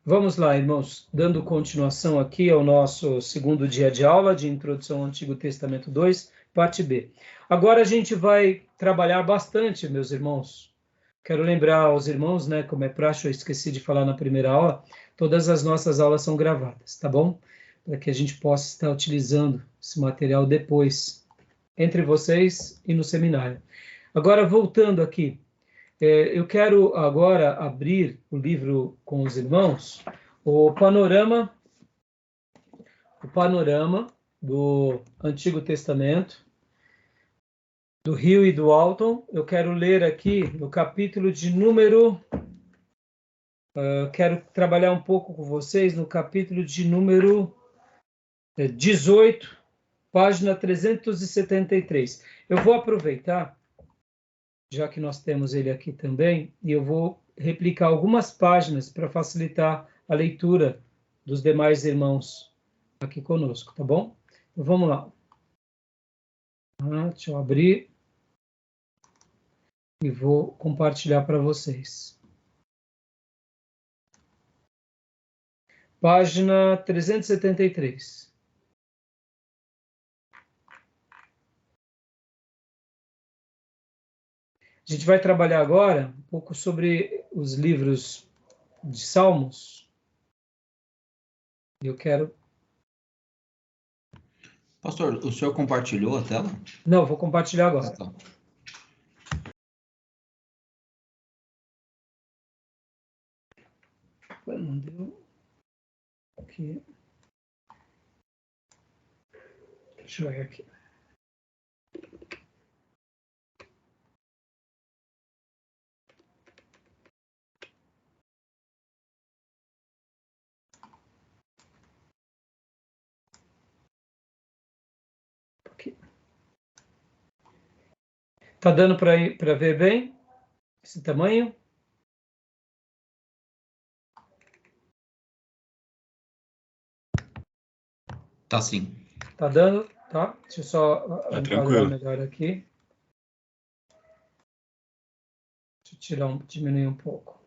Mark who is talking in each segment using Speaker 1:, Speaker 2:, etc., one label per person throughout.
Speaker 1: Vamos lá, irmãos, dando continuação aqui ao nosso segundo dia de aula de Introdução ao Antigo Testamento 2, parte B. Agora a gente vai trabalhar bastante, meus irmãos. Quero lembrar aos irmãos, né, como é praxe, eu esqueci de falar na primeira aula, todas as nossas aulas são gravadas, tá bom? Para que a gente possa estar utilizando esse material depois, entre vocês e no seminário. Agora, voltando aqui, eu quero agora abrir o livro com os irmãos, o panorama do Antigo Testamento, do Hill e do Walton. Eu quero ler aqui no capítulo de número... quero trabalhar um pouco com vocês no capítulo de número 18, página 373. Eu vou aproveitar, já que nós temos ele aqui também, e eu vou replicar algumas páginas para facilitar a leitura dos demais irmãos aqui conosco, tá bom? Então, vamos lá. Deixa eu abrir e vou compartilhar para vocês. Página 373. A gente vai trabalhar agora um pouco sobre os livros de Salmos. Eu quero...
Speaker 2: Pastor, o senhor compartilhou a tela?
Speaker 1: Não, vou compartilhar agora.
Speaker 2: Tá.
Speaker 1: Não deu. Aqui. Deixa eu ver aqui. Tá dando para ver bem esse tamanho?
Speaker 2: Tá sim.
Speaker 1: Tá dando, tá? Deixa eu só
Speaker 3: tranquilo.
Speaker 1: melhor aqui. Deixa eu diminuir um pouco.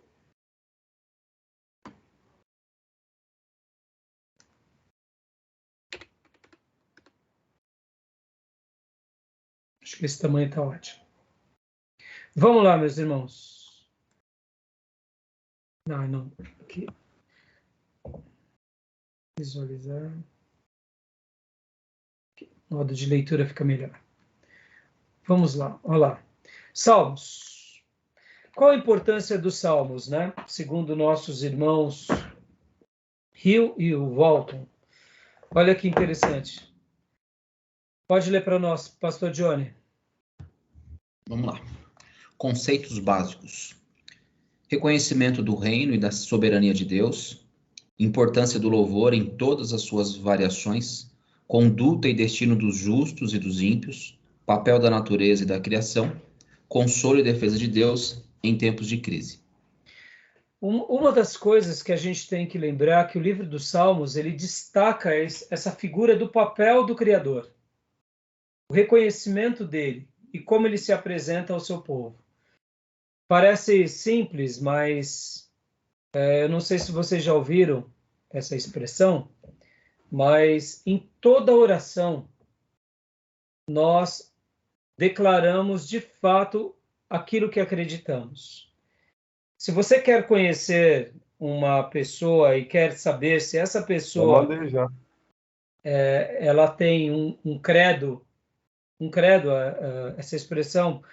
Speaker 1: Acho que esse tamanho tá ótimo. Vamos lá, meus irmãos. Não. Aqui. Visualizar. Aqui. Modo de leitura fica melhor. Vamos lá, olha lá. Salmos. Qual a importância dos salmos, né? Segundo nossos irmãos Hill e o Walton. Olha que interessante. Pode ler para nós, pastor Johnny.
Speaker 2: Vamos lá. Conceitos básicos. Reconhecimento do reino e da soberania de Deus. Importância do louvor em todas as suas variações. Conduta e destino dos justos e dos ímpios. Papel da natureza e da criação. Consolo e defesa de Deus em tempos de crise.
Speaker 1: Uma das coisas que a gente tem que lembrar é que o livro dos Salmos, ele destaca essa figura do papel do Criador. O reconhecimento dele e como ele se apresenta ao seu povo. Parece simples, mas eu não sei se vocês já ouviram essa expressão, mas em toda oração nós declaramos de fato aquilo que acreditamos. Se você quer conhecer uma pessoa e quer saber se essa pessoa ela tem um credo, essa expressão,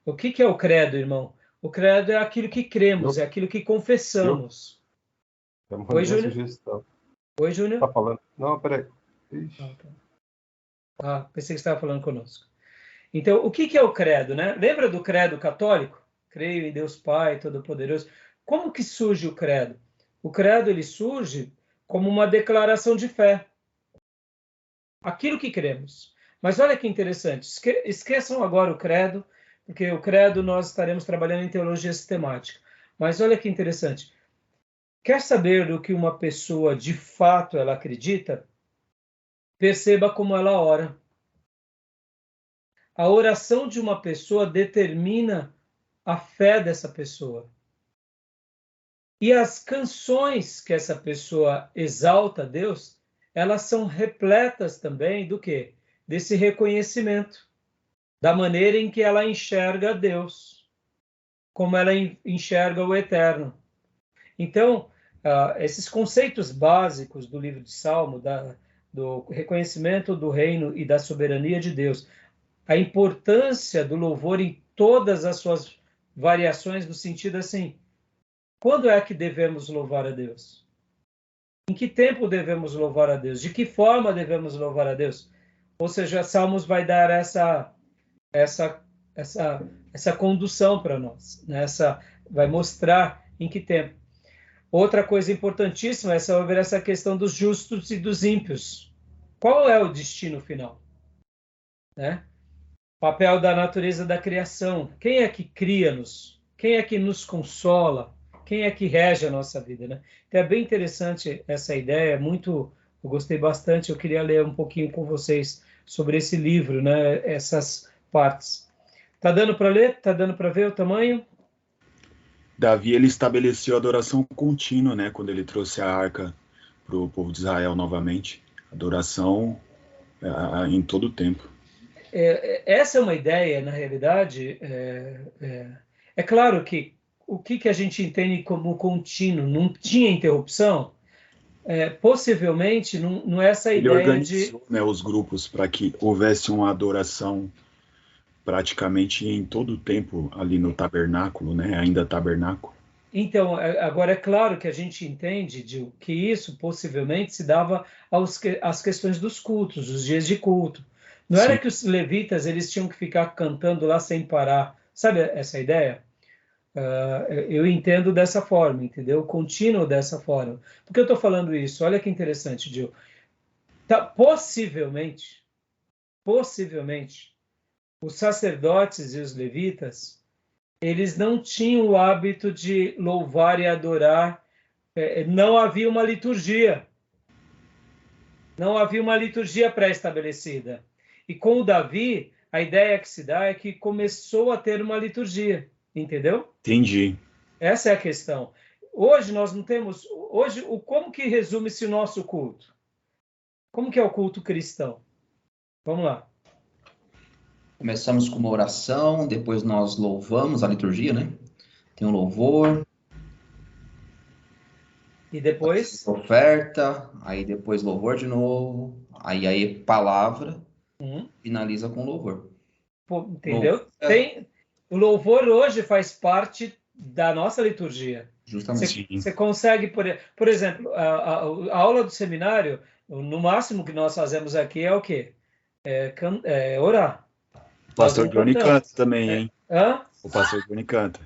Speaker 1: o que é o credo, irmão? O credo é aquilo que cremos, é aquilo que confessamos. Oi, Júnior?
Speaker 3: Sugestão.
Speaker 1: Oi, Júnior?
Speaker 3: Tá falando? Não, peraí.
Speaker 1: Pensei que você estava falando conosco. Então, o que é o credo, né? Lembra do credo católico? Creio em Deus Pai Todo-Poderoso. Como que surge o credo? O credo, ele surge como uma declaração de fé. Aquilo que cremos. Mas olha que interessante. Esqueçam agora o credo, porque o credo nós estaremos trabalhando em teologia sistemática. Mas olha que interessante. Quer saber do que uma pessoa de fato ela acredita? Perceba como ela ora. A oração de uma pessoa determina a fé dessa pessoa. E as canções que essa pessoa exalta a Deus, elas são repletas também do quê? Desse reconhecimento, da maneira em que ela enxerga Deus, como ela enxerga o Eterno. Então, esses conceitos básicos do livro de Salmo, do reconhecimento do reino e da soberania de Deus, a importância do louvor em todas as suas variações, no sentido assim, quando é que devemos louvar a Deus? Em que tempo devemos louvar a Deus? De que forma devemos louvar a Deus? Ou seja, Salmos vai dar essa, essa condução para nós, né? Vai mostrar em que tempo. Outra coisa importantíssima é sobre essa questão dos justos e dos ímpios. Qual é o destino final? Né? Papel da natureza da criação. Quem é que cria-nos? Quem é que nos consola? Quem é que rege a nossa vida? Né? Então é bem interessante essa ideia, eu gostei bastante, eu queria ler um pouquinho com vocês sobre esse livro, né? Essas partes. Tá dando para ler? Tá dando para ver o tamanho?
Speaker 3: Davi, ele estabeleceu a adoração contínua, né, quando ele trouxe a arca para o povo de Israel novamente. Adoração em todo o tempo.
Speaker 1: Essa é uma ideia, na realidade, é claro que o que a gente entende como contínuo, não tinha interrupção, possivelmente não é essa
Speaker 3: Ele
Speaker 1: ideia
Speaker 3: organizou, né, os grupos para que houvesse uma adoração praticamente em todo o tempo ali no tabernáculo, né, ainda tabernáculo.
Speaker 1: Então, agora é claro que a gente entende que isso possivelmente se dava às questões dos cultos, os dias de culto. Não era que os levitas eles tinham que ficar cantando lá sem parar. Sabe essa ideia? Eu entendo dessa forma, entendeu? Contínuo dessa forma. Por que eu estou falando isso? Olha que interessante, Gil. Possivelmente, os sacerdotes e os levitas, eles não tinham o hábito de louvar e adorar. Não havia uma liturgia. Não havia uma liturgia pré-estabelecida. E com o Davi, a ideia que se dá é que começou a ter uma liturgia. Entendeu?
Speaker 3: Entendi.
Speaker 1: Essa é a questão. Hoje nós não temos... como que resume-se o nosso culto? Como que é o culto cristão? Vamos lá.
Speaker 2: Começamos com uma oração, depois nós louvamos a liturgia, né? Tem um louvor.
Speaker 1: E depois?
Speaker 2: Oferta, aí depois louvor de novo, aí palavra, finaliza com louvor.
Speaker 1: Entendeu? O louvor hoje faz parte da nossa liturgia.
Speaker 2: Justamente.
Speaker 1: Você consegue, por exemplo, a aula do seminário, no máximo que nós fazemos aqui é o quê? Orar.
Speaker 3: O pastor Johnny canta também, hein? O pastor Johnny canta.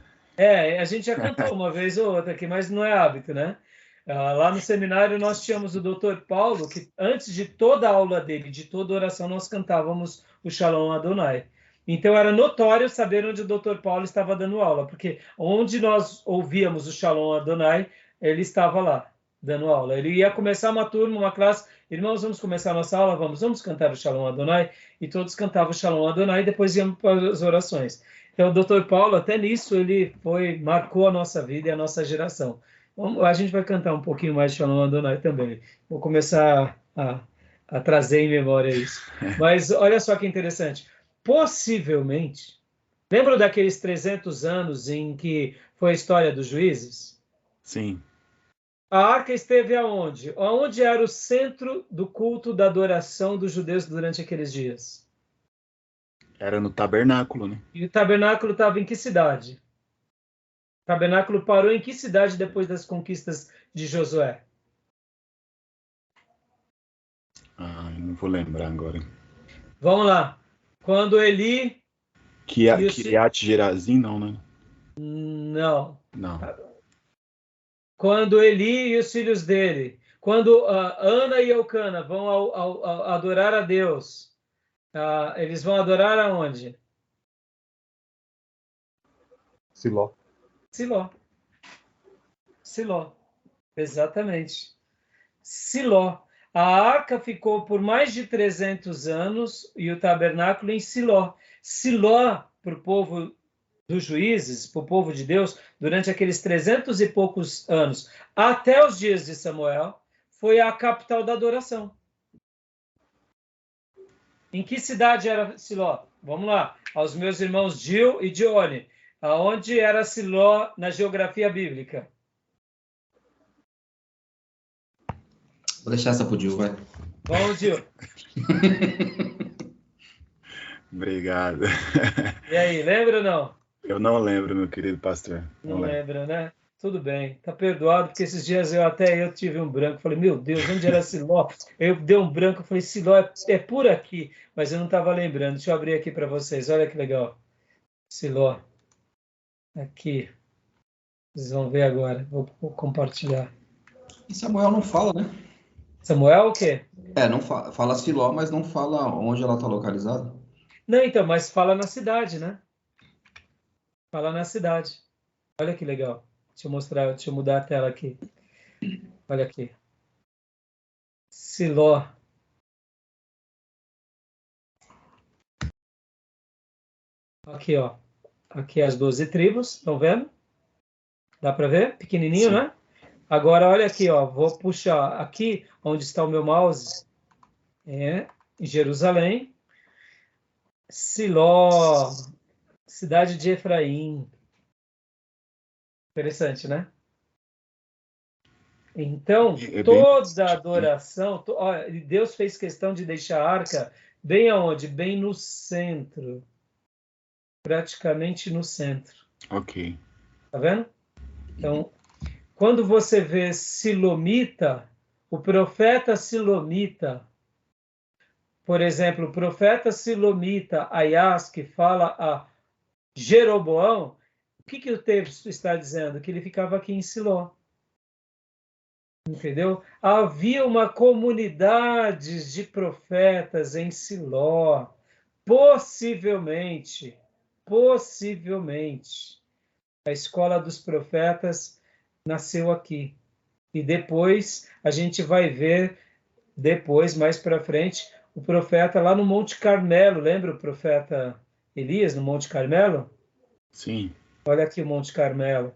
Speaker 1: A gente já cantou uma vez ou outra aqui, mas não é hábito, né? Lá no seminário nós tínhamos o Dr. Paulo, que antes de toda a aula dele, de toda oração, nós cantávamos o Shalom Adonai. Então era notório saber onde o Dr. Paulo estava dando aula, porque onde nós ouvíamos o Shalom Adonai, ele estava lá, dando aula. Ele ia começar uma turma, uma classe, irmãos, vamos começar a nossa aula, vamos cantar o Shalom Adonai, e todos cantavam o Shalom Adonai, e depois íamos para as orações. Então o Dr. Paulo, até nisso, ele marcou a nossa vida e a nossa geração. A gente vai cantar um pouquinho mais de Shalom Adonai também. Vou começar a trazer em memória isso. Mas olha só que interessante. Possivelmente, lembram daqueles 300 anos em que foi a história dos juízes?
Speaker 3: Sim.
Speaker 1: A arca esteve aonde? Aonde era o centro do culto da adoração dos judeus durante aqueles dias?
Speaker 3: Era no tabernáculo, né?
Speaker 1: E o tabernáculo estava em que cidade? O tabernáculo parou em que cidade depois das conquistas de Josué?
Speaker 3: Não vou lembrar agora.
Speaker 1: Vamos lá. Quando Eli...
Speaker 3: Kiriat Gerazim, não, né?
Speaker 1: Não.
Speaker 3: Não.
Speaker 1: Quando Eli e os filhos dele, quando Ana e Eucana vão adorar a Deus, eles vão adorar aonde?
Speaker 3: Siló.
Speaker 1: Siló. Exatamente. Siló. A arca ficou por mais de 300 anos e o tabernáculo em Siló. Siló, para o povo dos juízes para o povo de Deus, durante aqueles 300 e poucos anos, até os dias de Samuel, foi a capital da adoração. Em que cidade era Siló? Vamos lá, aos meus irmãos Gil e Dione. Aonde era Siló na geografia bíblica?
Speaker 2: Vou deixar essa pro Gil, vai.
Speaker 1: Vamos, Gil.
Speaker 3: Obrigado.
Speaker 1: E aí, lembra ou não?
Speaker 3: Eu não lembro, meu querido pastor.
Speaker 1: Não lembra, né? Tudo bem, tá perdoado, porque esses dias eu tive um branco, falei, meu Deus, onde era Siló? Eu dei um branco, falei, Siló é por aqui, mas eu não estava lembrando. Deixa eu abrir aqui para vocês, olha que legal. Siló, aqui, vocês vão ver agora, vou compartilhar.
Speaker 2: E Samuel não fala, né?
Speaker 1: Samuel o quê?
Speaker 2: Não fala Siló, mas não fala onde ela está localizada.
Speaker 1: Não, então, mas fala na cidade, né? Fala na cidade. Olha que legal. Deixa eu mostrar, deixa eu mudar a tela aqui. Olha aqui. Siló. Aqui, ó. Aqui as 12 tribos, estão vendo? Dá para ver? Pequenininho, sim, né? Agora, olha aqui, ó. Vou puxar aqui, onde está o meu mouse. Em Jerusalém. Siló. Cidade de Efraim. Interessante, né? Então, toda adoração, Deus fez questão de deixar a arca bem aonde? Bem no centro. Praticamente no centro.
Speaker 3: Ok.
Speaker 1: Tá vendo? Então, quando você vê Silomita, o profeta Silomita, por exemplo, o profeta Silomita, Aias, que fala a Jeroboão, o que o texto está dizendo? Que ele ficava aqui em Siló. Entendeu? Havia uma comunidade de profetas em Siló. Possivelmente, a escola dos profetas nasceu aqui. E depois, a gente vai ver, mais para frente, o profeta lá no Monte Carmelo. Lembra o profeta Elias no Monte Carmelo?
Speaker 3: Sim.
Speaker 1: Olha aqui o Monte Carmelo.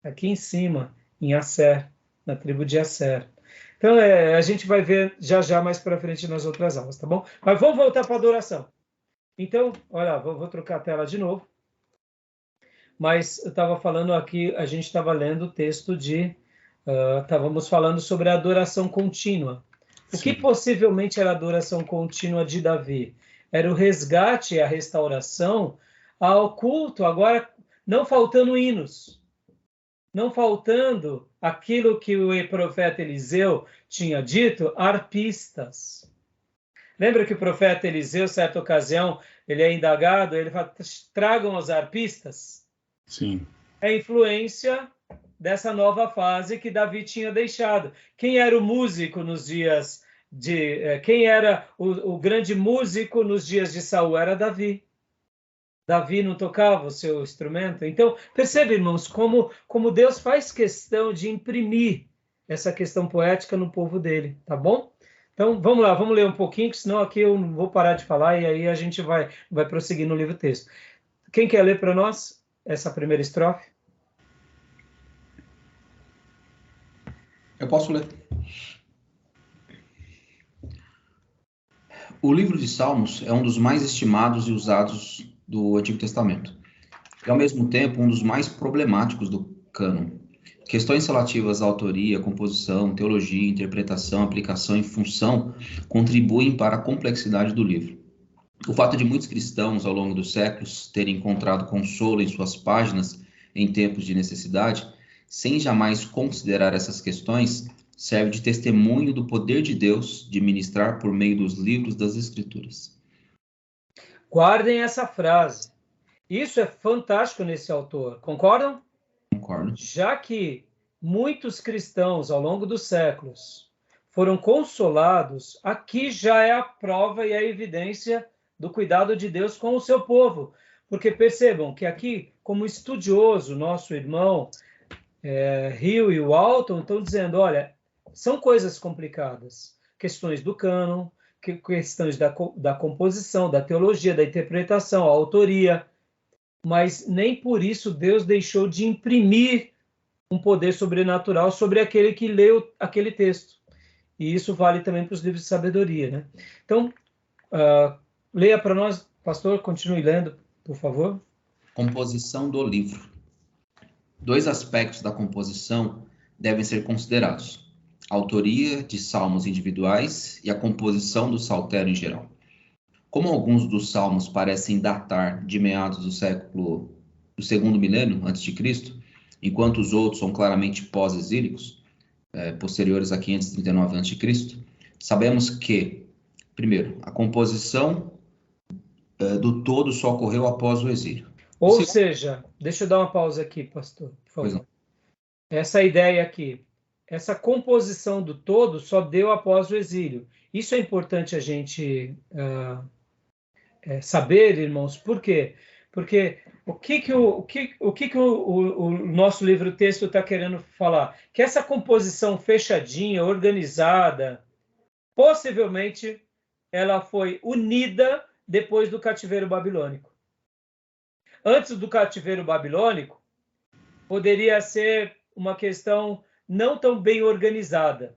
Speaker 1: Aqui em cima, em Asser, na tribo de Asser. Então, a gente vai ver já mais para frente nas outras aulas, tá bom? Mas vamos voltar para a adoração. Então, olha, vou trocar a tela de novo. Mas eu estava falando aqui, a gente estava lendo o texto estávamos falando sobre a adoração contínua. O que possivelmente era a adoração contínua de Davi? Era o resgate e a restauração ao culto, agora não faltando hinos, não faltando aquilo que o profeta Eliseu tinha dito, arpistas. Lembra que o profeta Eliseu, certa ocasião, ele é indagado, ele fala, tragam os arpistas?
Speaker 3: Sim.
Speaker 1: É a influência dessa nova fase que Davi tinha deixado. Quem era o músico nos dias quem era o grande músico nos dias de Saul? Era Davi. Davi não tocava o seu instrumento. Então, percebe, irmãos, como Deus faz questão de imprimir essa questão poética no povo dele, tá bom? Então, vamos lá, vamos ler um pouquinho, que senão aqui eu não vou parar de falar e aí a gente vai prosseguir no livro texto. Quem quer ler para nós essa primeira estrofe?
Speaker 2: Eu posso ler. O livro de Salmos é um dos mais estimados e usados do Antigo Testamento. E, ao mesmo tempo, um dos mais problemáticos do cânon. Questões relativas à autoria, composição, teologia, interpretação, aplicação e função contribuem para a complexidade do livro. O fato de muitos cristãos, ao longo dos séculos, terem encontrado consolo em suas páginas em tempos de necessidade, sem jamais considerar essas questões, serve de testemunho do poder de Deus de ministrar por meio dos livros das Escrituras.
Speaker 1: Guardem essa frase. Isso é fantástico nesse autor. Concordam?
Speaker 2: Concordo.
Speaker 1: Já que muitos cristãos, ao longo dos séculos, foram consolados, aqui já é a prova e a evidência do cuidado de Deus com o seu povo. Porque percebam que aqui, como estudioso, nosso irmão Rio e o Alton estão dizendo, olha, são coisas complicadas. Questões do cânon, questões da composição, da teologia, da interpretação, a autoria. mas nem por isso Deus deixou de imprimir um poder sobrenatural sobre aquele que leu aquele texto. E isso vale também para os livros de sabedoria, né? Então, leia para nós, pastor, continue lendo, por favor.
Speaker 2: Composição do livro. 2 aspectos da composição devem ser considerados: a autoria de salmos individuais e a composição do saltério em geral. Como alguns dos salmos parecem datar de meados do segundo milênio antes de Cristo, enquanto os outros são claramente pós-exílicos, posteriores a 539 a.C., sabemos que, primeiro, a composição do todo só ocorreu após o exílio.
Speaker 1: Ou seja, deixa eu dar uma pausa aqui, pastor, por favor. Essa ideia aqui, essa composição do todo só deu após o exílio. Isso é importante a gente saber, irmãos. Por quê? Porque o que o nosso livro-texto está querendo falar? Que essa composição fechadinha, organizada, possivelmente ela foi unida depois do cativeiro babilônico. Antes do cativeiro babilônico, poderia ser uma questão não tão bem organizada.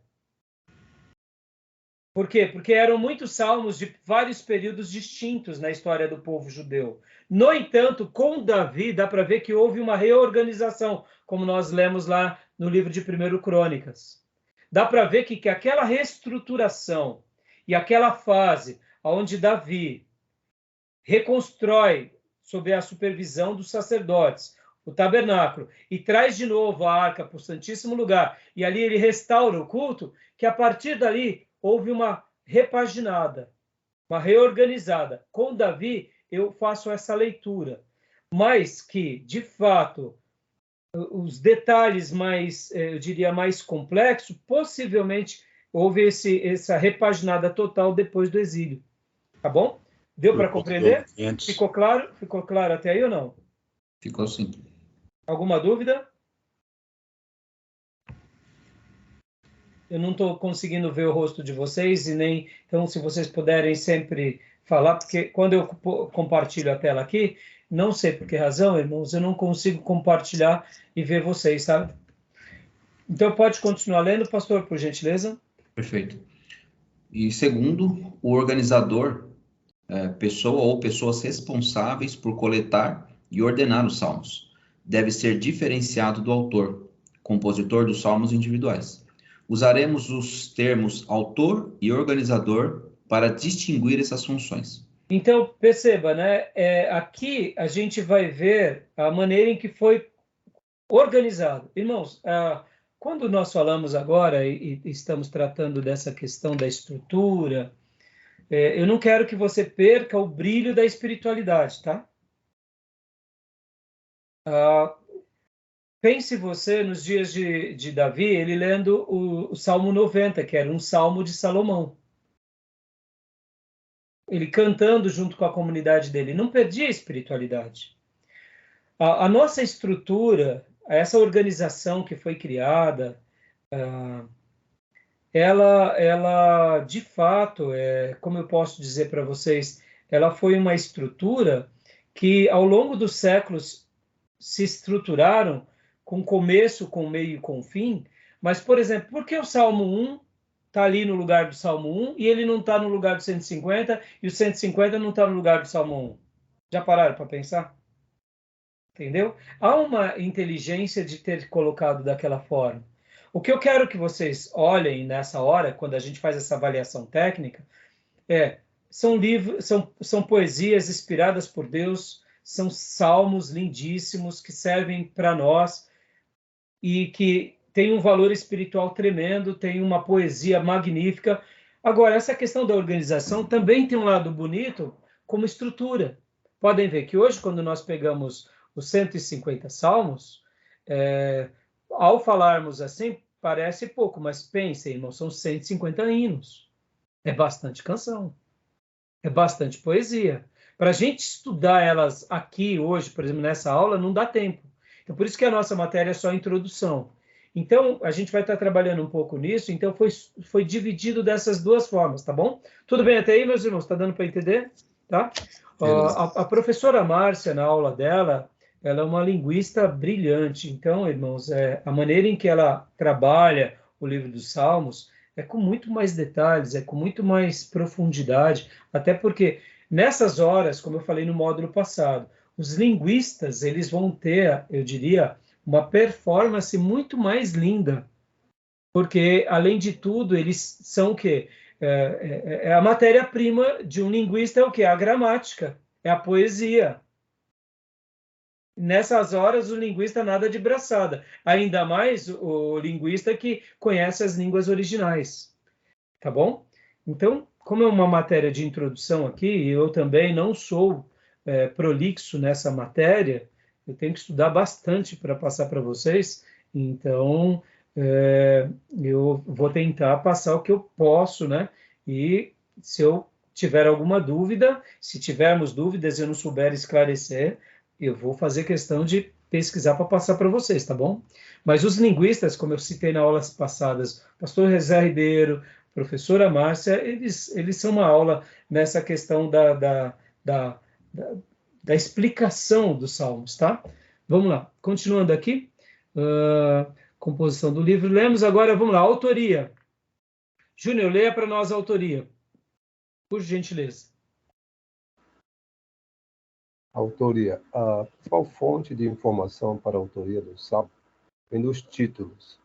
Speaker 1: Por quê? Porque eram muitos salmos de vários períodos distintos na história do povo judeu. No entanto, com Davi, dá para ver que houve uma reorganização, como nós lemos lá no livro de 1 Crônicas. Dá para ver que aquela reestruturação e aquela fase onde Davi reconstrói, sob a supervisão dos sacerdotes, o tabernáculo, e traz de novo a arca para o Santíssimo Lugar, e ali ele restaura o culto, que a partir dali houve uma repaginada, uma reorganizada. Com Davi, eu faço essa leitura, mas que, de fato, os detalhes mais, eu diria, mais complexos, possivelmente houve essa repaginada total depois do exílio. Tá bom? Deu para compreender? Ficou claro? Ficou claro até aí ou não?
Speaker 2: Ficou sim.
Speaker 1: Alguma dúvida? Eu não estou conseguindo ver o rosto de vocês, e nem... Então, se vocês puderem sempre falar, porque quando eu compartilho a tela aqui, não sei por que razão, irmãos, eu não consigo compartilhar e ver vocês, sabe? Então, pode continuar lendo, pastor, por gentileza?
Speaker 2: Perfeito. E segundo, o organizador, pessoa ou pessoas responsáveis por coletar e ordenar os salmos, deve ser diferenciado do autor, compositor dos salmos individuais. Usaremos os termos autor e organizador para distinguir essas funções.
Speaker 1: Então, perceba, né? Aqui a gente vai ver a maneira em que foi organizado. Irmãos, quando nós falamos agora e estamos tratando dessa questão da estrutura, eu não quero que você perca o brilho da espiritualidade, tá? Pense você nos dias de Davi, ele lendo o Salmo 90, que era um salmo de Salomão. Ele cantando junto com a comunidade dele. Não perdia a espiritualidade. A nossa estrutura, essa organização que foi criada, ela de fato, como eu posso dizer para vocês, ela foi uma estrutura que ao longo dos séculos se estruturaram com começo, com meio e com fim. Mas, por exemplo, por que o Salmo 1 está ali no lugar do Salmo 1 e ele não está no lugar do 150 e o 150 não está no lugar do Salmo 1? Já pararam para pensar? Entendeu? Há uma inteligência de ter colocado daquela forma. O que eu quero que vocês olhem nessa hora, quando a gente faz essa avaliação técnica, são livros, são poesias inspiradas por Deus, são salmos lindíssimos que servem para nós e que tem um valor espiritual tremendo, tem uma poesia magnífica. Agora, essa questão da organização também tem um lado bonito como estrutura. Podem ver que hoje, quando nós pegamos os 150 salmos, ao falarmos assim, parece pouco, mas pensem, irmão, são 150 hinos. É bastante canção. É bastante poesia. Para a gente estudar elas aqui hoje, por exemplo, nessa aula, não dá tempo. Então, por isso que a nossa matéria é só introdução. Então, a gente vai estar trabalhando um pouco nisso, então foi dividido dessas duas formas, tá bom? Tudo bem até aí, meus irmãos? Está dando para entender? tá? A professora Márcia, na aula dela, ela é uma linguista brilhante. Então, irmãos, a maneira em que ela trabalha o livro dos Salmos é com muito mais detalhes, é com muito mais profundidade, até porque nessas horas, como eu falei no módulo passado, os linguistas, eles vão ter, eu diria, uma performance muito mais linda, porque, além de tudo, eles são o quê? A matéria-prima de um linguista é o quê? A gramática, é a poesia. Nessas horas, o linguista nada de braçada. Ainda mais o linguista que conhece as línguas originais. Tá bom? Então, como é uma matéria de introdução aqui, eu também não sou prolixo nessa matéria, eu tenho que estudar bastante para passar para vocês, então eu vou tentar passar o que eu posso, né? E se eu tiver alguma dúvida, se tivermos dúvidas e eu não souber esclarecer, eu vou fazer questão de pesquisar para passar para vocês, tá bom? Mas os linguistas, como eu citei nas aulas passadas, pastor José Ribeiro, professora Márcia, eles são uma aula nessa questão da explicação dos salmos, tá? Vamos lá, continuando aqui, composição do livro, lemos agora, vamos lá, autoria. Júnior, leia para nós a autoria, por gentileza.
Speaker 4: Autoria. A principal fonte de informação para a autoria do salmo vem dos títulos.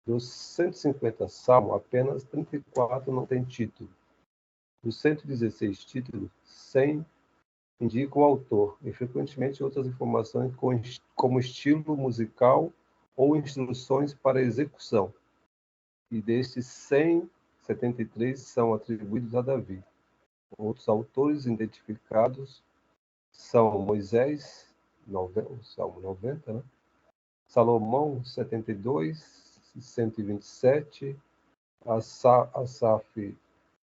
Speaker 4: Dos 150 salmos, apenas 34 não têm título. Dos 116 títulos, 100 indicam o autor, e frequentemente outras informações como estilo musical ou instruções para execução. E destes 173 são atribuídos a Davi. Outros autores identificados são Moisés, o Salmo 90, né? Salomão, 72, 127, Asaf,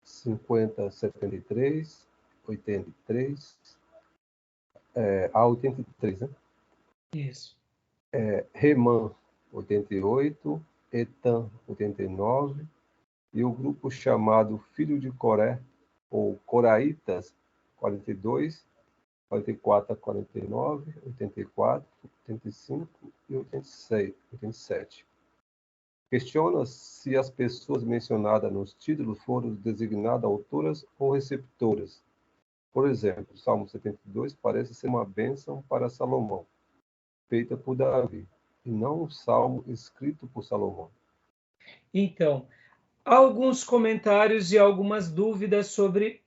Speaker 4: 50, 73, 83, a 83, né?
Speaker 1: Isso.
Speaker 4: Remã, 88, Etan, 89, e o grupo chamado Filho de Coré, ou Coraitas, 42, 44 a 49, 84, 85 e 86, 87. Questiona se as pessoas mencionadas nos títulos foram designadas autoras ou receptoras. Por exemplo, o Salmo 72 parece ser uma bênção para Salomão, feita por Davi, e não um salmo escrito por Salomão.
Speaker 1: Então, alguns comentários e algumas dúvidas sobre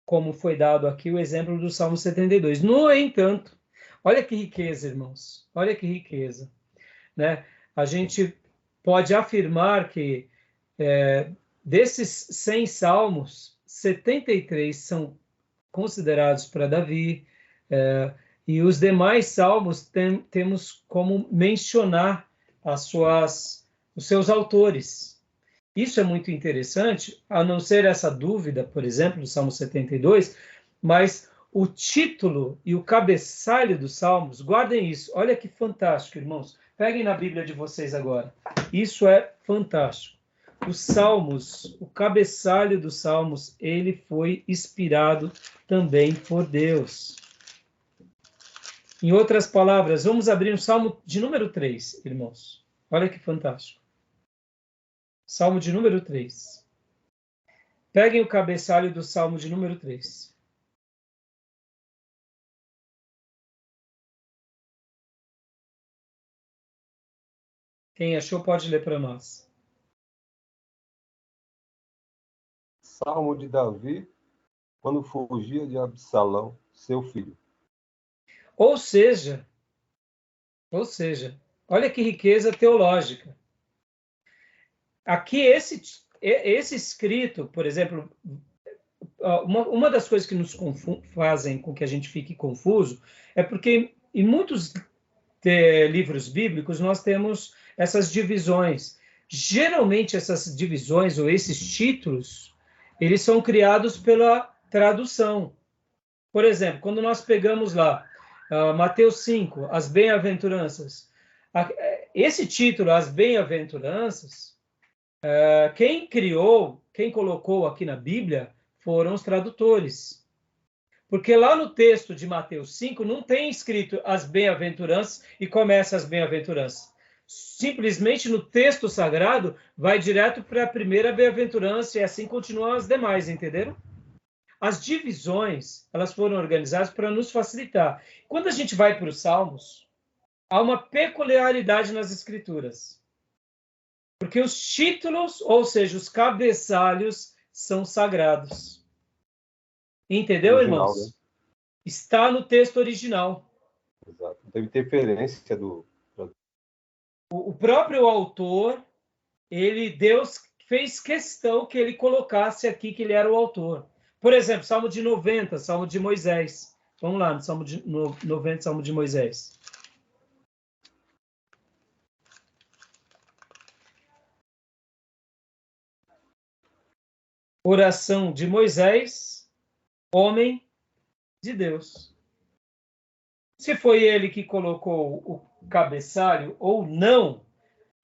Speaker 1: como foi dado aqui o exemplo do Salmo 72. No entanto, olha que riqueza, irmãos, olha que riqueza, né? A gente pode afirmar que desses 100 salmos, 73 são considerados para Davi, e os demais salmos temos como mencionar os seus autores. Isso é muito interessante, a não ser essa dúvida, por exemplo, do Salmo 72, mas o título e o cabeçalho dos Salmos, guardem isso, olha que fantástico, irmãos. Peguem na Bíblia de vocês agora. Isso é fantástico. Os Salmos, o cabeçalho dos Salmos, ele foi inspirado também por Deus. Em outras palavras, vamos abrir o Salmo de número 3, irmãos. Olha que fantástico. Salmo de número 3. Peguem o cabeçalho do Salmo de número 3. Quem achou pode ler para nós.
Speaker 4: Salmo de Davi, quando fugia de Absalão, seu filho.
Speaker 1: Ou seja, olha que riqueza teológica. Aqui, esse escrito, por exemplo, uma das coisas que nos fazem com que a gente fique confuso é porque em muitos livros bíblicos nós temos essas divisões. Geralmente essas divisões ou esses títulos, eles são criados pela tradução. Por exemplo, quando nós pegamos lá Mateus 5, as bem-aventuranças, esse título, as bem-aventuranças, quem colocou aqui na Bíblia foram os tradutores. Porque lá no texto de Mateus 5 não tem escrito as bem-aventuranças e começa as bem-aventuranças. Simplesmente no texto sagrado vai direto para a primeira bem-aventurança e assim continuam as demais, entenderam? As divisões, elas foram organizadas para nos facilitar. Quando a gente vai para os Salmos, há uma peculiaridade nas Escrituras. Porque os títulos, ou seja, os cabeçalhos, são sagrados. Entendeu,
Speaker 4: Original,
Speaker 1: irmãos?
Speaker 4: né?
Speaker 1: Está no texto original.
Speaker 4: Exato. Não teve interferência do.
Speaker 1: O próprio autor, Deus fez questão que ele colocasse aqui que ele era o autor. Por exemplo, Salmo de 90, Salmo de Moisés. Vamos lá, no Salmo de 90, Salmo de Moisés. Oração de Moisés, homem de Deus. Se foi ele que colocou o cabeçalho ou não,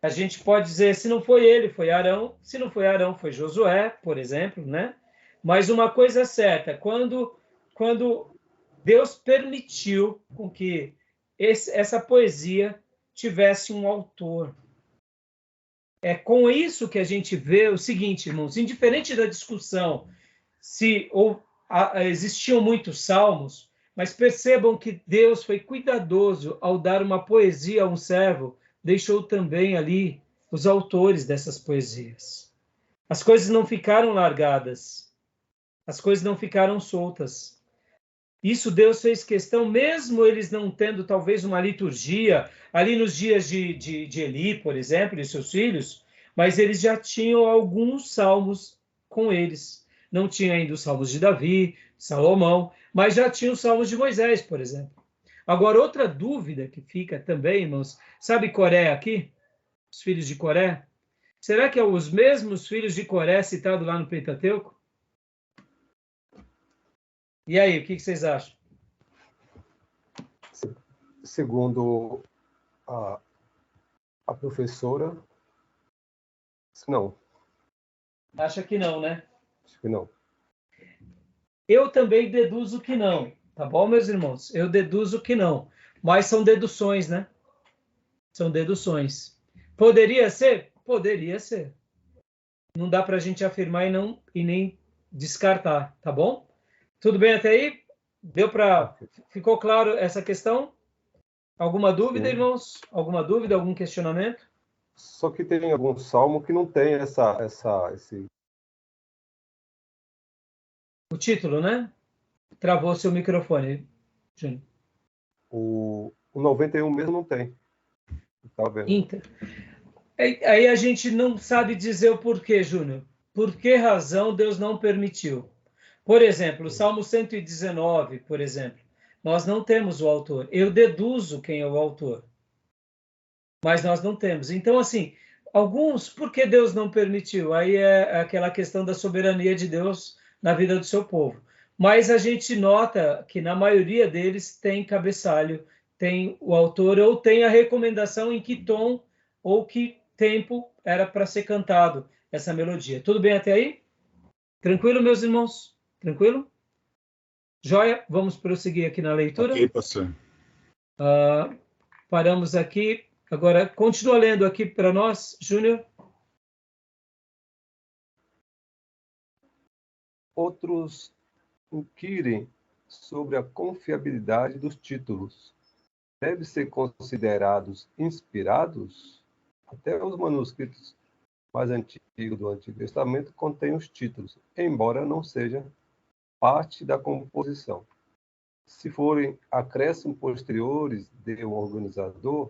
Speaker 1: a gente pode dizer, se não foi ele, foi Arão. Se não foi Arão, foi Josué, por exemplo, né? Mas uma coisa é certa, quando Deus permitiu com que essa poesia tivesse um autor. É com isso que a gente vê o seguinte, irmãos, indiferente da discussão se existiam muitos salmos, mas percebam que Deus foi cuidadoso ao dar uma poesia a um servo, deixou também ali os autores dessas poesias. As coisas não ficaram largadas, as coisas não ficaram soltas. Isso Deus fez questão, mesmo eles não tendo talvez uma liturgia, ali nos dias de Eli, por exemplo, e seus filhos, mas eles já tinham alguns salmos com eles. Não tinha ainda os salmos de Davi, Salomão, mas já tinha os salmos de Moisés, por exemplo. Agora, outra dúvida que fica também, irmãos, sabe Coré aqui? Os filhos de Coré? Será que é os mesmos filhos de Coré citados lá no Pentateuco? E aí, o que vocês acham?
Speaker 4: Segundo a professora, não.
Speaker 1: Acha que não, né?
Speaker 4: Acho que não.
Speaker 1: Eu também deduzo que não. Tá bom, meus irmãos? Eu deduzo que não. Mas são deduções, né? São deduções. Poderia ser? Poderia ser. Não dá para a gente afirmar e nem descartar, tá bom? Tudo bem até aí? Ficou claro essa questão? Alguma dúvida,
Speaker 4: Sim.
Speaker 1: irmãos? Alguma dúvida, algum questionamento?
Speaker 4: Só que tem algum salmo que não tem esse...
Speaker 1: O título, né? Travou seu microfone, Júnior.
Speaker 4: O 91 mesmo não tem. Tá vendo?
Speaker 1: Então, aí a gente não sabe dizer o porquê, Júnior. Por que razão Deus não permitiu? Por exemplo, o Salmo 119, por exemplo, nós não temos o autor. Eu deduzo quem é o autor, mas nós não temos. Então, assim, por que Deus não permitiu? Aí é aquela questão da soberania de Deus na vida do seu povo. Mas a gente nota que na maioria deles tem cabeçalho, tem o autor ou tem a recomendação em que tom ou que tempo era para ser cantado essa melodia. Tudo bem até aí? Tranquilo, meus irmãos? Tranquilo? Joia? Vamos prosseguir aqui na leitura.
Speaker 3: Ok, pastor.
Speaker 1: Paramos aqui. Agora, continua lendo aqui para nós, Júnior.
Speaker 4: Outros inquirem sobre a confiabilidade dos títulos. Devem ser considerados inspirados? Até os manuscritos mais antigos do Antigo Testamento contêm os títulos, embora não seja parte da composição. Se forem acréscimos posteriores de um organizador,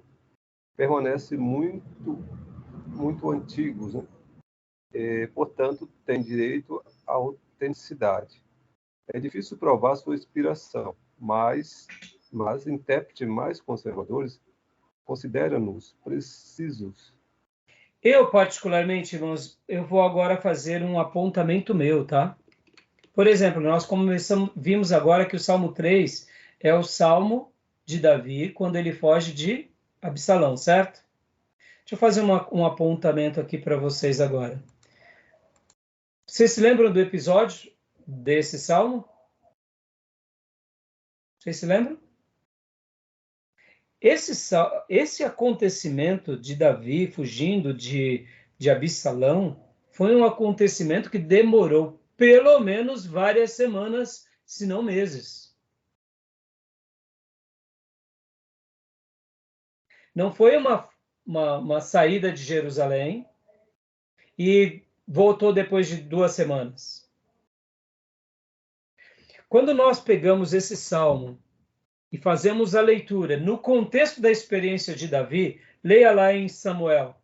Speaker 4: permanecem muito antigos, né? Portanto, têm direito à autenticidade. É difícil provar sua inspiração, mas intérpretes mais conservadores consideram-nos precisos.
Speaker 1: Eu, particularmente, irmãos, eu vou agora fazer um apontamento meu, tá? Por exemplo, nós vimos agora que o Salmo 3 é o Salmo de Davi quando ele foge de Absalão, certo? Deixa eu fazer um apontamento aqui para vocês agora. Vocês se lembram do episódio desse Salmo? Vocês se lembram? Esse acontecimento de Davi fugindo de Absalão foi um acontecimento que demorou pelo menos várias semanas, se não meses. Não foi uma saída de Jerusalém e voltou depois de 2 semanas. Quando nós pegamos esse salmo e fazemos a leitura no contexto da experiência de Davi, leia lá em Samuel.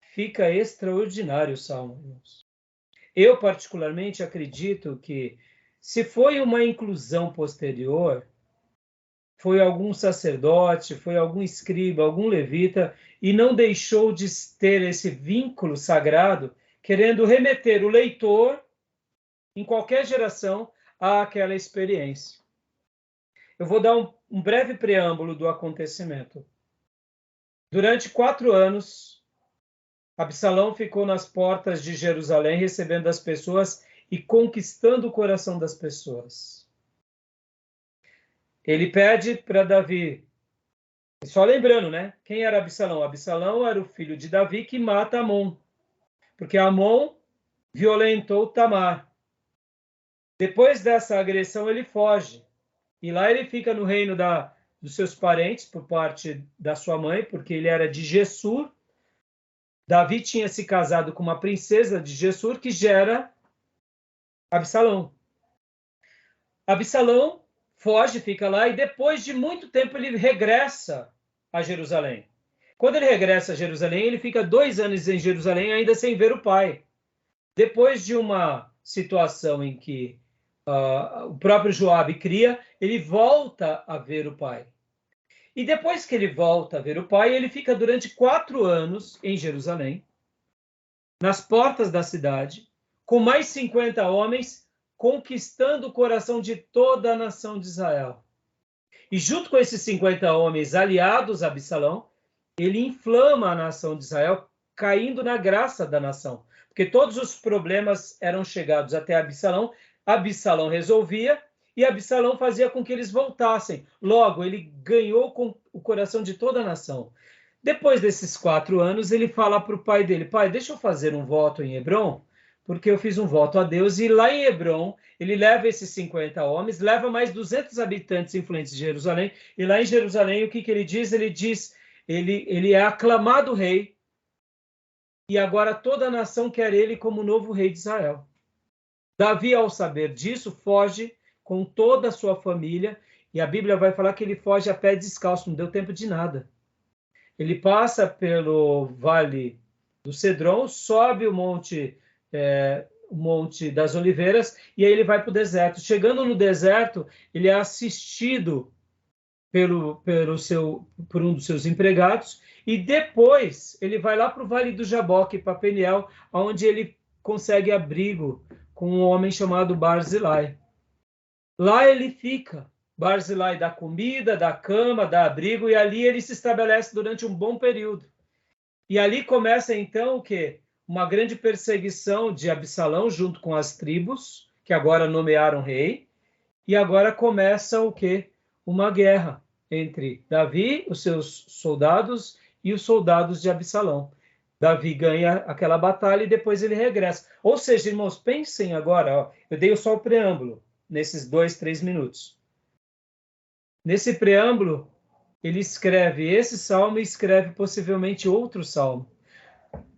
Speaker 1: Fica extraordinário o salmo, irmãos. Eu, particularmente, acredito que, se foi uma inclusão posterior, foi algum sacerdote, foi algum escriba, algum levita, e não deixou de ter esse vínculo sagrado, querendo remeter o leitor, em qualquer geração, àquela experiência. Eu vou dar um breve preâmbulo do acontecimento. Durante 4 anos, Absalão ficou nas portas de Jerusalém, recebendo as pessoas e conquistando o coração das pessoas. Ele pede para Davi, só lembrando, né? Quem era Absalão? Absalão era o filho de Davi que mata Amon, porque Amon violentou Tamar. Depois dessa agressão, ele foge. E lá ele fica no reino dos seus parentes, por parte da sua mãe, porque ele era de Gessur. Davi tinha se casado com uma princesa de Gessur, que gera Absalão. Absalão foge, fica lá, e depois de muito tempo ele regressa a Jerusalém. Quando ele regressa a Jerusalém, ele fica 2 anos em Jerusalém, ainda sem ver o pai. Depois de uma situação em que o próprio Joabe cria, ele volta a ver o pai. E depois que ele volta a ver o pai, ele fica durante 4 anos em Jerusalém, nas portas da cidade, com mais 50 homens, conquistando o coração de toda a nação de Israel. E junto com esses 50 homens aliados a Absalão, ele inflama a nação de Israel, caindo na graça da nação. Porque todos os problemas eram chegados até Absalão, Absalão resolvia, e Absalão fazia com que eles voltassem. Logo, ele ganhou com o coração de toda a nação. Depois desses 4 anos, ele fala para o pai dele, pai, deixa eu fazer um voto em Hebrom, porque eu fiz um voto a Deus, e lá em Hebrom, ele leva esses 50 homens, leva mais 200 habitantes influentes de Jerusalém, e lá em Jerusalém, o que ele diz? Ele é aclamado rei, e agora toda a nação quer ele como novo rei de Israel. Davi, ao saber disso, foge com toda a sua família, e a Bíblia vai falar que ele foge a pé descalço, não deu tempo de nada. Ele passa pelo Vale do Cedron, sobe o Monte das Oliveiras, e aí ele vai para o deserto. Chegando no deserto, ele é assistido por um dos seus empregados, e depois ele vai lá para o Vale do Jaboque, para Peniel, onde ele consegue abrigo com um homem chamado Barzilai. Lá ele fica. Barzilai dá comida, dá cama, dá abrigo, e ali ele se estabelece durante um bom período. E ali começa então o quê? Uma grande perseguição de Absalão junto com as tribos, que agora nomearam rei, e agora começa o quê? Uma guerra entre Davi, os seus soldados, e os soldados de Absalão. Davi ganha aquela batalha e depois ele regressa. Ou seja, irmãos, pensem agora, eu dei só o preâmbulo, nesses 2, 3 minutos. Nesse preâmbulo, ele escreve esse salmo e escreve possivelmente outro salmo.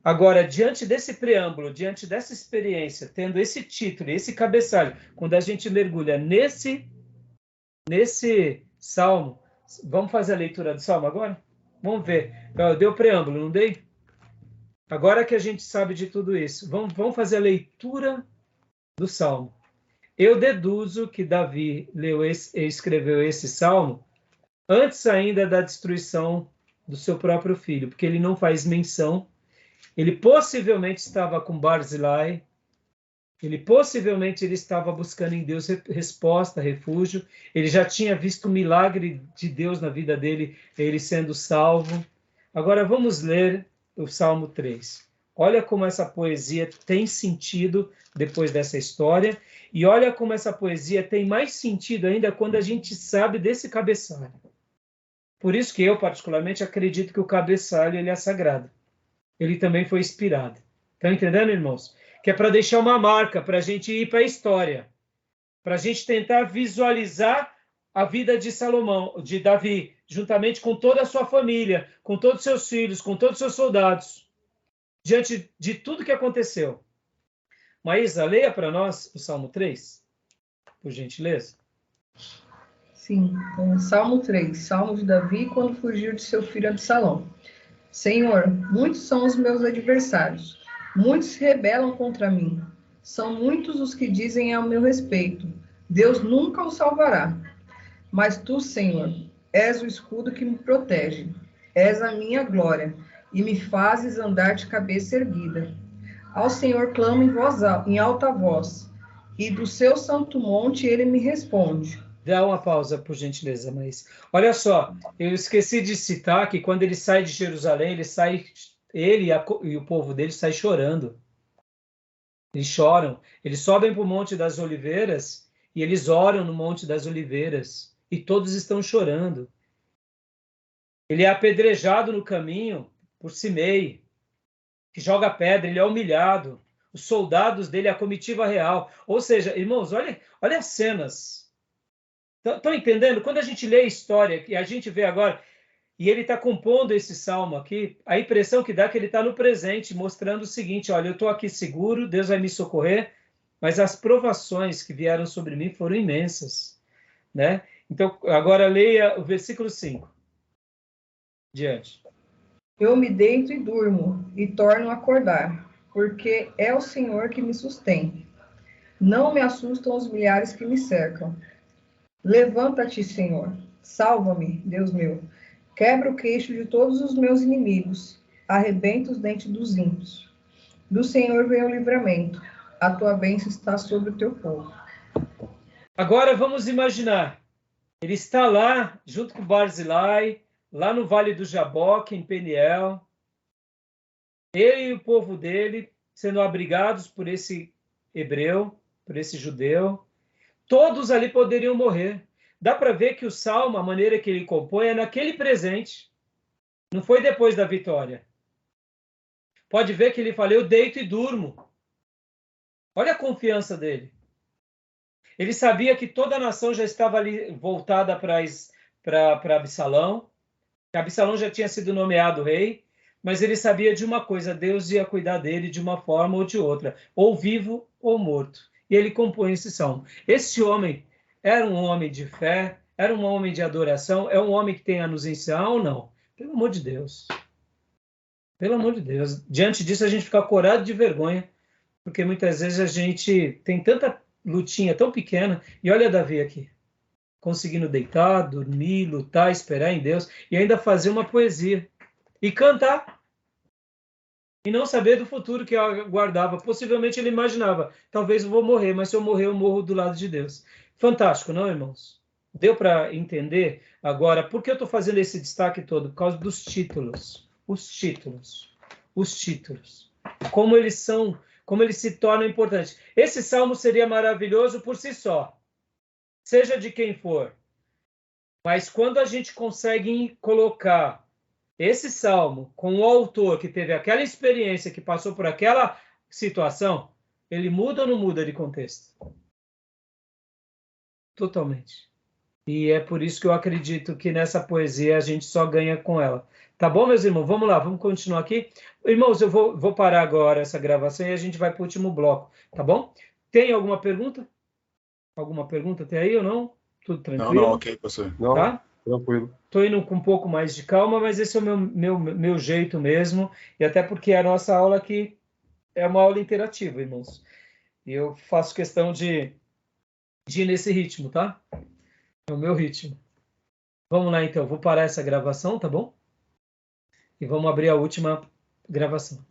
Speaker 1: Agora, diante desse preâmbulo, diante dessa experiência, tendo esse título, esse cabeçalho, quando a gente mergulha nesse salmo, vamos fazer a leitura do salmo agora? Vamos ver. Eu dei o preâmbulo, não dei? Agora que a gente sabe de tudo isso, vamos fazer a leitura do salmo. Eu deduzo que Davi escreveu esse salmo antes ainda da destruição do seu próprio filho, porque ele não faz menção. Ele possivelmente estava com Barzilai, ele estava buscando em Deus resposta, refúgio. Ele já tinha visto o milagre de Deus na vida dele, ele sendo salvo. Agora vamos ler o Salmo 3. Olha como essa poesia tem sentido depois dessa história, e olha como essa poesia tem mais sentido ainda quando a gente sabe desse cabeçalho. Por isso que eu, particularmente, acredito que o cabeçalho ele é sagrado. Ele também foi inspirado. Estão entendendo, irmãos? Que é para deixar uma marca, para a gente ir para a história, para a gente tentar visualizar a vida de Salomão, de Davi, juntamente com toda a sua família, com todos os seus filhos, com todos os seus soldados, diante de tudo que aconteceu. Maísa, leia para nós o Salmo 3, por gentileza.
Speaker 5: Sim, Salmo 3, Salmo de Davi quando fugiu de seu filho Absalão. Senhor, muitos são os meus adversários, muitos se rebelam contra mim. São muitos os que dizem ao meu respeito, Deus nunca o salvará. Mas tu, Senhor, és o escudo que me protege, és a minha glória, e me fazes andar de cabeça erguida. Ao Senhor clamo em alta voz, e do seu santo monte ele me responde.
Speaker 1: Dá uma pausa, por gentileza, mas olha só, eu esqueci de citar que quando ele sai de Jerusalém, ele e o povo dele sai chorando. Eles choram, eles sobem para o Monte das Oliveiras e eles oram no Monte das Oliveiras e todos estão chorando. Ele é apedrejado no caminho por Simei, que joga pedra, ele é humilhado. Os soldados dele, a comitiva real. Ou seja, irmãos, olha as cenas. Estão entendendo? Quando a gente lê a história, e a gente vê agora, e ele está compondo esse salmo aqui, a impressão que dá é que ele está no presente, mostrando o seguinte, olha, eu estou aqui seguro, Deus vai me socorrer, mas as provações que vieram sobre mim foram imensas, né? Então, agora leia o versículo 5. Diante.
Speaker 5: Eu me deito e durmo, e torno a acordar, porque é o Senhor que me sustém. Não me assustam os milhares que me cercam. Levanta-te, Senhor, salva-me, Deus meu. Quebra o queixo de todos os meus inimigos, arrebenta os dentes dos ímpios. Do Senhor vem o livramento, a tua bênção está sobre o teu povo.
Speaker 1: Agora vamos imaginar, ele está lá, junto com Barzilai, lá no Vale do Jaboque, em Peniel, ele e o povo dele sendo abrigados por esse hebreu, por esse judeu. Todos ali poderiam morrer. Dá para ver que o salmo, a maneira que ele compõe, é naquele presente. Não foi depois da vitória. Pode ver que ele fala, eu deito e durmo. Olha a confiança dele. Ele sabia que toda a nação já estava ali voltada para Absalão. Absalão já tinha sido nomeado rei, mas ele sabia de uma coisa, Deus ia cuidar dele de uma forma ou de outra, ou vivo ou morto. E ele compõe esse salmo. Esse homem era um homem de fé, era um homem de adoração, é um homem que tem a nos ensinar ou não? Pelo amor de Deus. Pelo amor de Deus. Diante disso, a gente fica corado de vergonha, porque muitas vezes a gente tem tanta lutinha tão pequena, e olha Davi aqui, conseguindo deitar, dormir, lutar, esperar em Deus, e ainda fazer uma poesia, e cantar, e não saber do futuro que aguardava. Possivelmente ele imaginava, talvez eu vou morrer, mas se eu morrer, eu morro do lado de Deus. Fantástico, não, irmãos? Deu para entender agora por que eu estou fazendo esse destaque todo? Por causa dos títulos. Os títulos. Os títulos. Como eles se tornam importantes. Esse salmo seria maravilhoso por si só, seja de quem for. Mas quando a gente consegue colocar esse salmo com o autor que teve aquela experiência, que passou por aquela situação, ele muda ou não muda de contexto? Totalmente. E é por isso que eu acredito que nessa poesia a gente só ganha com ela. Tá bom, meus irmãos? Vamos lá, vamos continuar aqui. Irmãos, eu vou parar agora essa gravação e a gente vai para o último bloco, tá bom? Tem alguma pergunta? Alguma pergunta até aí ou não? Tudo tranquilo?
Speaker 3: Não, ok, professor.
Speaker 4: Não,
Speaker 1: tá?
Speaker 4: Tranquilo.
Speaker 1: Estou indo com um pouco mais de calma, mas esse é o meu jeito mesmo, e até porque a nossa aula aqui é uma aula interativa, irmãos. E eu faço questão de ir nesse ritmo, tá? É o meu ritmo. Vamos lá, então. Vou parar essa gravação, tá bom? E vamos abrir a última gravação.